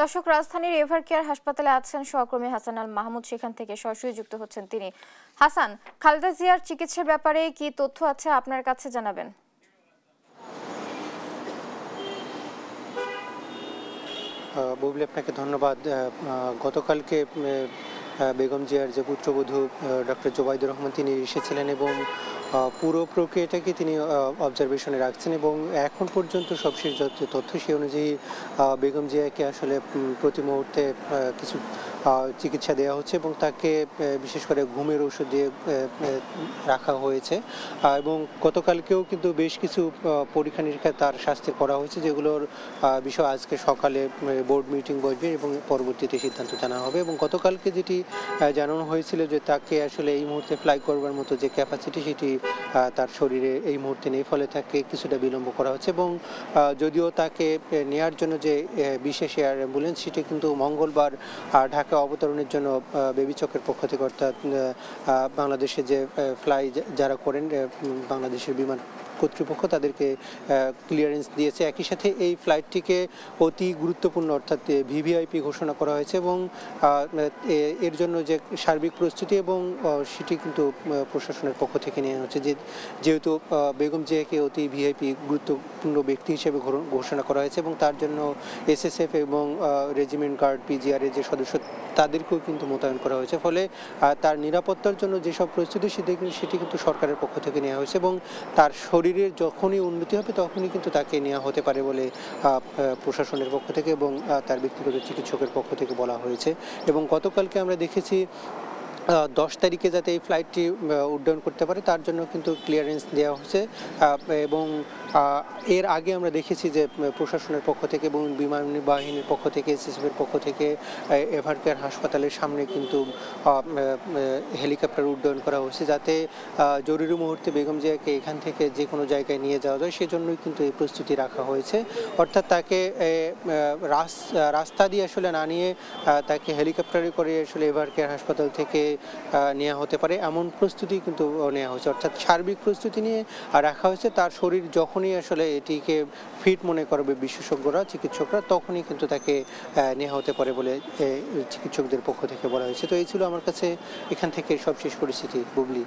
দর্শক, রাজধানীর ever care হাসপাতালে আছেন সহকর্মী হাসান আল মাহমুদ। সেখান থেকে সরাসরি যুক্ত হচ্ছেন তিনি। হাসান, খালেদা জিয়ার চিকিৎসার ব্যাপারে কি তথ্য আছে আপনার কাছে জানাবেন? বুবলি, আপনাকে ধন্যবাদ। গতকালকে বেগম জিয়ার যে পুত্রবধূ ডক্টর জোবাইদুর রহমান তিনি এসেছিলেন এবং পুরো প্রক্রিয়াটাকে তিনি অবজারভেশনে রাখছেন এবং এখন পর্যন্ত সবশেষ যত তথ্য সে অনুযায়ী বেগম জিয়াকে আসলে প্রতি মুহূর্তে কিছু চিকিৎসা দেওয়া হচ্ছে এবং তাকে বিশেষ করে ঘুমের ওষুধ দিয়ে রাখা হয়েছে এবং গতকালকেও কিন্তু বেশ কিছু পরীক্ষা নিরীক্ষা তার স্বাস্থ্যের করা হয়েছে, যেগুলোর বিষয় আজকে সকালে বোর্ড মিটিং বসবে এবং পরবর্তীতে সিদ্ধান্ত জানা হবে। এবং গতকালকে যেটি জানানো হয়েছিল যে তাকে আসলে এই মুহূর্তে ফ্লাই করবার মতো যে ক্যাপাসিটি সেটি তার শরীরে এই মুহূর্তে নেই, ফলে তাকে কিছুটা বিলম্ব করা হচ্ছে এবং যদিও তাকে নেয়ার জন্য যে বিশেষ এয়ার অ্যাম্বুলেন্স সেটি কিন্তু মঙ্গলবার ঢাকা অবতরণের জন্য বেবি চকের পক্ষ থেকে, অর্থাৎ বাংলাদেশে যে ফ্লাই যারা করেন বাংলাদেশের বিমান কর্তৃপক্ষ তাদেরকে ক্লিয়ারেন্স দিয়েছে। একই সাথে এই ফ্লাইটটিকে অতি গুরুত্বপূর্ণ অর্থাৎ ভিভিআইপি ঘোষণা করা হয়েছে এবং এর জন্য যে সার্বিক প্রস্তুতি এবং সেটি কিন্তু প্রশাসনের পক্ষ থেকে নেওয়া হচ্ছে, যেহেতু বেগম জিয়াকে অতি ভিআইপি গুরুত্বপূর্ণ ব্যক্তি হিসেবে ঘোষণা করা হয়েছে এবং তার জন্য এসএসএফ এবং রেজিমেন্ট গার্ড পিজিআর এর যে সদস্য তাদেরকেও কিন্তু মোতায়েন করা হয়েছে। ফলে তার নিরাপত্তার জন্য যেসব প্রস্তুতি সেটি কিন্তু সরকারের পক্ষ থেকে নেওয়া হয়েছে এবং তার শরীরের যখনই উন্নতি হবে তখনই কিন্তু তাকে নেওয়া হতে পারে বলে প্রশাসনের পক্ষ থেকে এবং তার ব্যক্তিগত চিকিৎসকের পক্ষ থেকে বলা হয়েছে। এবং গতকালকে আমরা দেখেছি 10 তারিখে যাতে এই ফ্লাইটটি উড্ডয়ন করতে পারে তার জন্য কিন্তু ক্লিয়ারেন্স দেওয়া হচ্ছে এবং এর আগে আমরা দেখেছি যে প্রশাসনের পক্ষ থেকে এবং বিমান বাহিনীর পক্ষ থেকে এসএসএফের পক্ষ থেকে এভার কেয়ার হাসপাতালের সামনে কিন্তু হেলিকপ্টার উড্ডয়ন করা হয়েছে, যাতে জরুরি মুহূর্তে বেগম জিয়াকে এখান থেকে যে কোনো জায়গায় নিয়ে যাওয়া যায় সেজন্যই কিন্তু এই প্রস্তুতি রাখা হয়েছে। অর্থাৎ তাকে রাস্তা দিয়ে আসলে না নিয়ে তাকে হেলিকপ্টারে করে আসলে এভার কেয়ার হাসপাতাল থেকে নেওয়া হতে পারে এমন প্রস্তুতি কিন্তু নেওয়া হয়েছে, অর্থাৎ সার্বিক প্রস্তুতি নিয়ে রাখা হয়েছে। তার শরীর যখনই আসলে এটিকে ফিট মনে করবে বিশেষজ্ঞরা চিকিৎসকরা তখনই কিন্তু তাকে নেওয়া হতে পারে বলে চিকিৎসকদের পক্ষ থেকে বলা হয়েছে। তো এই ছিল আমার কাছে এখান থেকে সবশেষ পরিস্থিতি। বুবলি।